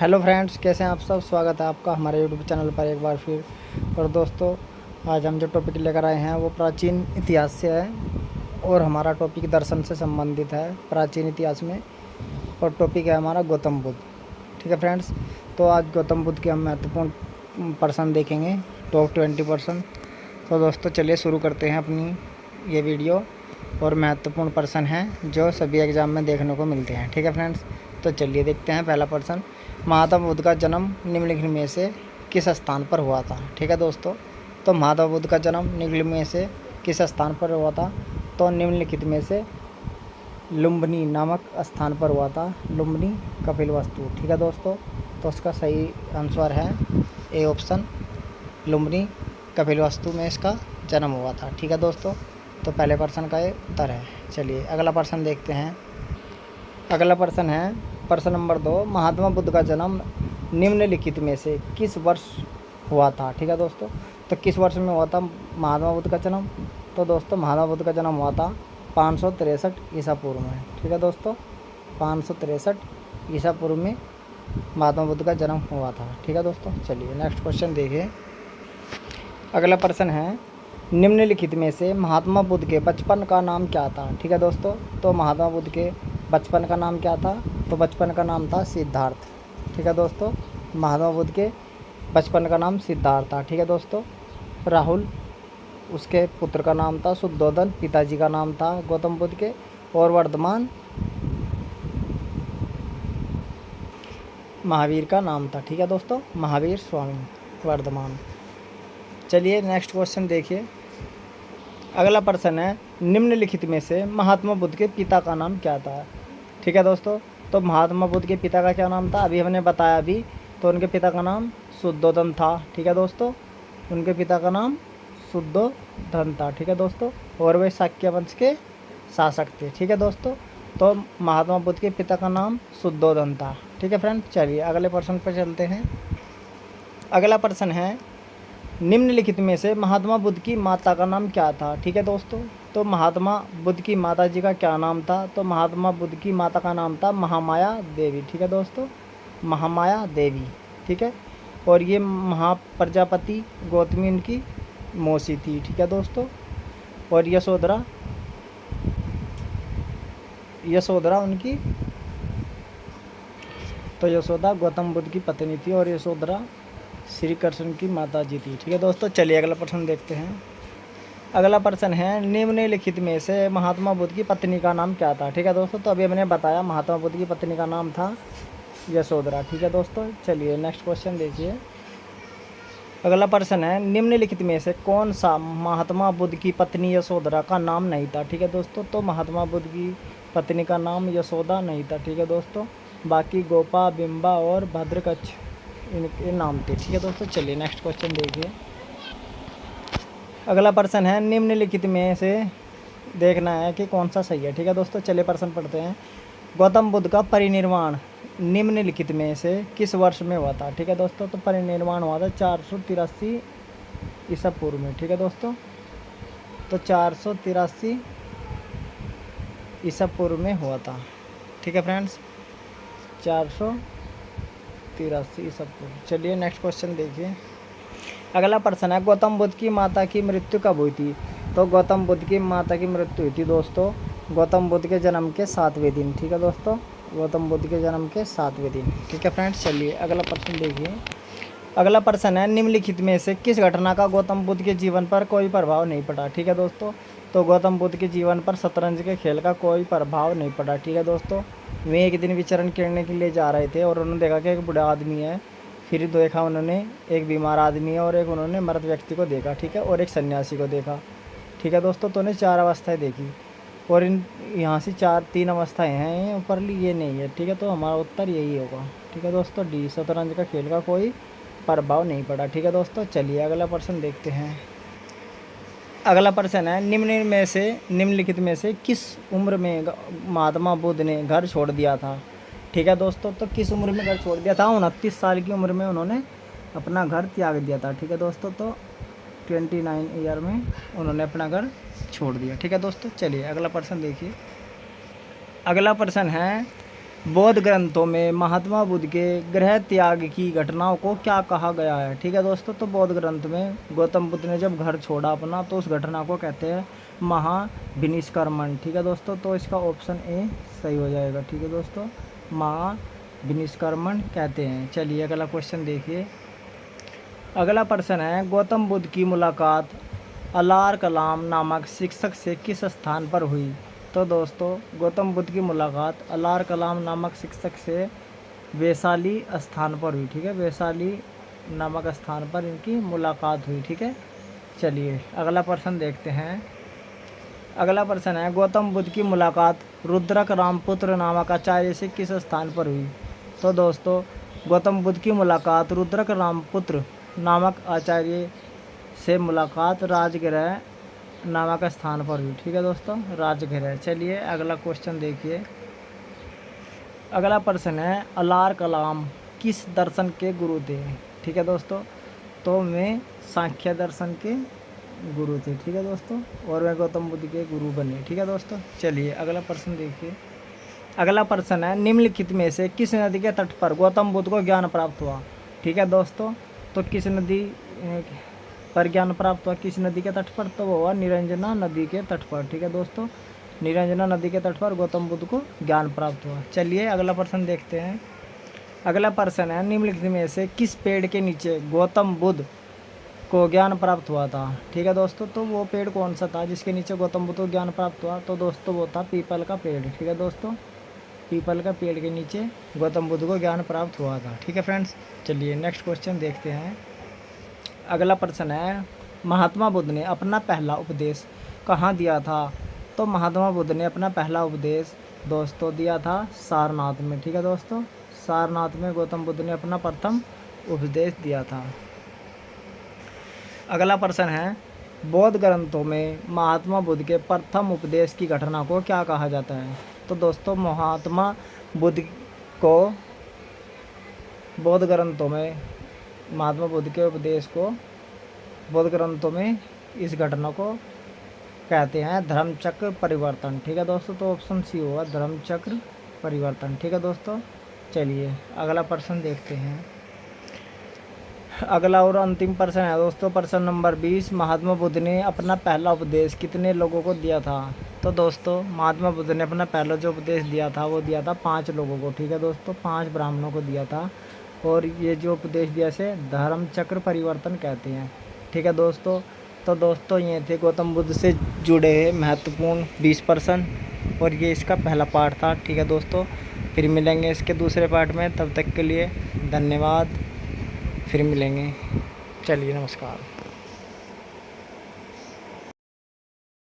Hello friends, कैसे हैं आप सब। स्वागत है आपका हमारे यूट्यूब चैनल पर एक बार फिर। और दोस्तों, आज हम जो टॉपिक लेकर आए हैं वो प्राचीन इतिहास से है और हमारा टॉपिक दर्शन से संबंधित है प्राचीन इतिहास में। और टॉपिक है हमारा गौतम बुद्ध। ठीक है फ्रेंड्स, तो आज गौतम बुद्ध के हम महत्वपूर्ण पर्सन देखेंगे, टॉप 20 पर्सन। तो दोस्तों चलिए शुरू करते हैं अपनी ये वीडियो। और महत्वपूर्ण पर्सन हैं जो सभी एग्ज़ाम में देखने को मिलते हैं। ठीक है फ्रेंड्स, तो चलिए देखते हैं। पहला पर्सन, महात्मा बुद्ध का जन्म निम्नलिखित में से किस स्थान पर हुआ था। ठीक है दोस्तों, तो महात्मा बुद्ध का जन्म निम्नलिखित में से किस स्थान पर हुआ था, तो निम्नलिखित में से लुम्बिनी नामक स्थान पर हुआ था। लुम्बिनी कपिलवस्तु। ठीक है दोस्तों, तो उसका सही आंसर है ए ऑप्शन, लुम्बिनी कपिलवस्तु में इसका जन्म हुआ था। ठीक है दोस्तों, तो पहले पर्सन का ये उत्तर है। चलिए अगला पर्सन देखते हैं। अगला पर्सन है पर्सन नंबर 2, महात्मा बुद्ध का जन्म निम्नलिखित में से किस वर्ष हुआ था। ठीक है दोस्तों, तो किस वर्ष में हुआ था महात्मा बुद्ध का जन्म, तो दोस्तों महात्मा बुद्ध का जन्म हुआ था 563 ईसा पूर्व में। ठीक है दोस्तों, 563 ईसा पूर्व में महात्मा बुद्ध का जन्म हुआ था। ठीक है दोस्तों, चलिए नेक्स्ट क्वेश्चन देखिए। अगला प्रश्न है, निम्नलिखित में से महात्मा बुद्ध के बचपन का नाम क्या था। ठीक है दोस्तों, तो महात्मा बुद्ध के बचपन का नाम क्या था, तो बचपन का नाम था सिद्धार्थ। ठीक है दोस्तों, महात्मा बुद्ध के बचपन का नाम सिद्धार्थ था। ठीक है दोस्तों, राहुल उसके पुत्र का नाम था, शुद्धोधन पिताजी का नाम था गौतम बुद्ध के, और वर्धमान महावीर का नाम था। ठीक है दोस्तों, महावीर स्वामी वर्धमान। चलिए नेक्स्ट क्वेश्चन देखिए। अगला प्रश्न है, निम्नलिखित में से महात्मा बुद्ध के पिता का नाम क्या था। ठीक है दोस्तों, तो महात्मा बुद्ध के पिता का क्या नाम था, अभी हमने बताया अभी। तो उनके पिता का नाम शुद्धोधन था। ठीक है दोस्तों, उनके पिता का नाम शुद्धोधन था। ठीक है दोस्तों, और वे शाक्य वंश के शासक थे। ठीक है दोस्तों, तो महात्मा बुद्ध के पिता का नाम शुद्धोधन था। ठीक है फ्रेंड, चलिए अगले प्रश्न पर चलते हैं। अगला प्रश्न है, निम्नलिखित में से महात्मा बुद्ध की माता का नाम क्या था। ठीक है दोस्तों, तो महात्मा बुद्ध की माता जी का क्या नाम था, तो महात्मा बुद्ध की माता का नाम था महामाया देवी। ठीक है दोस्तों, महामाया देवी। ठीक है, और ये महाप्रजापति गौतमी उनकी मौसी थी। ठीक है दोस्तों, और यशोधरा उनकी, तो यशोदा गौतम बुद्ध की पत्नी थी और यशोधरा श्री कृष्ण की माता जी थी। ठीक है दोस्तों, चलिए अगला प्रश्न देखते हैं। अगला प्रश्न है, निम्नलिखित में से महात्मा बुद्ध की पत्नी का नाम क्या था। ठीक है दोस्तों, तो अभी हमने बताया महात्मा बुद्ध की पत्नी का नाम था यशोधरा। ठीक है दोस्तों, चलिए नेक्स्ट क्वेश्चन देखिए। अगला प्रश्न है, निम्नलिखित में से कौन सा महात्मा बुद्ध की पत्नी यशोधरा का नाम नहीं था। ठीक है दोस्तों, तो महात्मा बुद्ध की पत्नी का नाम यशोदा नहीं था। ठीक है दोस्तों, बाकी गोपा, बिंबा और भद्रकच्छ इनके नाम थे। ठीक है दोस्तों, चलिए नेक्स्ट क्वेश्चन देखिए। अगला प्रश्न है, निम्नलिखित में से देखना है कि कौन सा सही है। ठीक है दोस्तों, चलिए प्रश्न पढ़ते हैं। गौतम बुद्ध का परिनिर्वाण निम्नलिखित में से किस वर्ष में हुआ था। ठीक है दोस्तों, तो परिनिर्वाण हुआ था 483 ईसा पूर्व में। ठीक है दोस्तों, तो 483 ईसा पूर्व में हुआ था। ठीक है फ्रेंड्स, 483 ईसा पूर्व। चलिए नेक्स्ट क्वेश्चन देखिए। अगला प्रश्न है, गौतम बुद्ध की माता की मृत्यु कब हुई थी। तो गौतम बुद्ध की माता की मृत्यु हुई थी दोस्तों गौतम बुद्ध के जन्म के 7वें दिन। ठीक है दोस्तों, गौतम बुद्ध के जन्म के 7वें दिन। ठीक है फ्रेंड्स, चलिए अगला प्रश्न देखिए। अगला प्रश्न है, निम्नलिखित में से किस घटना का गौतम बुद्ध के जीवन पर कोई प्रभाव नहीं पड़ा। ठीक है दोस्तों, तो गौतम बुद्ध के जीवन पर शतरंज के खेल का कोई प्रभाव नहीं पड़ा। ठीक है दोस्तों, वे एक दिन विचरण करने के लिए जा रहे थे और उन्होंने देखा कि एक बूढ़ा आदमी है। फिर देखा उन्होंने एक बीमार आदमी है और एक उन्होंने मृत व्यक्ति को देखा। ठीक है, और एक सन्यासी को देखा। ठीक है दोस्तों, तो उन्हें 4 अवस्थाएं देखी और इन यहाँ से 3 अवस्थाएं हैं, ऊपर ये नहीं है। ठीक है, तो हमारा उत्तर यही होगा। ठीक है दोस्तों, डी, शतरंज का खेल का कोई प्रभाव नहीं पड़ा। ठीक है दोस्तों, चलिए अगला प्रश्न देखते हैं। अगला प्रश्न है, निम्नलिखित में से किस उम्र में महात्मा बुद्ध ने घर छोड़ दिया था। ठीक है दोस्तों, तो किस उम्र में घर छोड़ दिया था, 29 साल की उम्र में उन्होंने अपना घर त्याग दिया था। ठीक है दोस्तों, तो 29 ईयर में उन्होंने अपना घर छोड़ दिया। ठीक है दोस्तों, चलिए अगला प्रश्न देखिए। अगला प्रश्न है, बौद्ध ग्रंथों में महात्मा बुद्ध के गृह त्याग की घटनाओं को क्या कहा गया है? ठीक है दोस्तों, तो बौद्ध ग्रंथ में गौतम बुद्ध ने जब घर छोड़ा अपना तो उस घटना को कहते हैं महाविनिष्क्रमण। ठीक है दोस्तों, तो इसका ऑप्शन ए सही हो जाएगा। ठीक है दोस्तों, महाविनिष्क्रमण कहते हैं। चलिए अगला क्वेश्चन देखिए। अगला प्रश्न है, गौतम बुद्ध की मुलाकात अलार कलाम नामक शिक्षक से किस स्थान पर हुई? तो दोस्तों, गौतम बुद्ध की मुलाकात अलार कलाम नामक शिक्षक से वैशाली स्थान पर हुई। ठीक है, वैशाली नामक स्थान पर इनकी मुलाकात हुई। ठीक है, चलिए अगला प्रश्न देखते हैं। अगला प्रश्न है, गौतम बुद्ध की मुलाकात रुद्रक रामपुत्र नामक आचार्य से किस स्थान पर हुई? तो दोस्तों, गौतम बुद्ध की मुलाकात रुद्रक रामपुत्र नामक आचार्य से मुलाकात राजगृह नामक स्थान पर हुई। ठीक है दोस्तों, राजगृह। चलिए अगला क्वेश्चन देखिए। अगला प्रश्न है, अलार कलाम किस दर्शन के गुरु थे? ठीक है दोस्तों, तो वे सांख्य दर्शन के गुरु थे। ठीक है दोस्तों, और वे गौतम बुद्ध के गुरु बने। ठीक है दोस्तों, चलिए अगला प्रश्न देखिए। अगला प्रश्न है, निम्नलिखित में से किस नदी के तट पर गौतम बुद्ध को ज्ञान प्राप्त हुआ? ठीक है दोस्तों, तो किस नदी पर ज्ञान प्राप्त हुआ, किस नदी के तट पर? तो वो हुआ निरंजना नदी के तट पर। ठीक है दोस्तों, निरंजना नदी के तट पर गौतम बुद्ध को ज्ञान प्राप्त हुआ। चलिए अगला प्रश्न देखते हैं। अगला प्रश्न है, निम्नलिखित में से किस पेड़ के नीचे गौतम बुद्ध को ज्ञान प्राप्त हुआ था? ठीक है दोस्तों, तो वो पेड़ कौन सा था जिसके नीचे गौतम बुद्ध को ज्ञान प्राप्त हुआ? तो दोस्तों वो था पीपल का पेड़। ठीक है दोस्तों, पीपल का पेड़ के नीचे गौतम बुद्ध को ज्ञान प्राप्त हुआ था। ठीक है फ्रेंड्स, चलिए नेक्स्ट क्वेश्चन देखते हैं। अगला प्रश्न है, महात्मा बुद्ध ने अपना पहला उपदेश कहाँ दिया था? तो महात्मा बुद्ध ने अपना पहला उपदेश दोस्तों दिया था सारनाथ में। ठीक है दोस्तों, सारनाथ में गौतम बुद्ध ने अपना प्रथम उपदेश दिया था। अगला प्रश्न है, बौद्ध ग्रंथों में महात्मा बुद्ध के प्रथम उपदेश की घटना को क्या कहा जाता है? तो दोस्तों, महात्मा बुद्ध को बौद्ध ग्रंथों में महात्मा बुद्ध के उपदेश को बौद्ध ग्रंथों में इस घटना को कहते हैं धर्मचक्र परिवर्तन। ठीक है दोस्तों, तो ऑप्शन सी होगा धर्मचक्र परिवर्तन। ठीक है दोस्तों, चलिए अगला प्रश्न देखते हैं। अगला और अंतिम प्रश्न है दोस्तों, प्रश्न नंबर 20, महात्मा बुद्ध ने अपना पहला उपदेश कितने लोगों को दिया था? तो दोस्तों, महात्मा बुद्ध ने अपना पहला जो उपदेश दिया था वो दिया था 5 लोगों को। ठीक है दोस्तों, 5 ब्राह्मणों को दिया था, और ये जो उपदेश दिया से धर्मचक्र परिवर्तन कहते हैं। ठीक है दोस्तों, तो दोस्तों ये थे गौतम बुद्ध से जुड़े महत्वपूर्ण 20 प्रश्न, और ये इसका पहला पार्ट था। ठीक है दोस्तों, फिर मिलेंगे इसके दूसरे पार्ट में, तब तक के लिए धन्यवाद, फिर मिलेंगे। चलिए नमस्कार।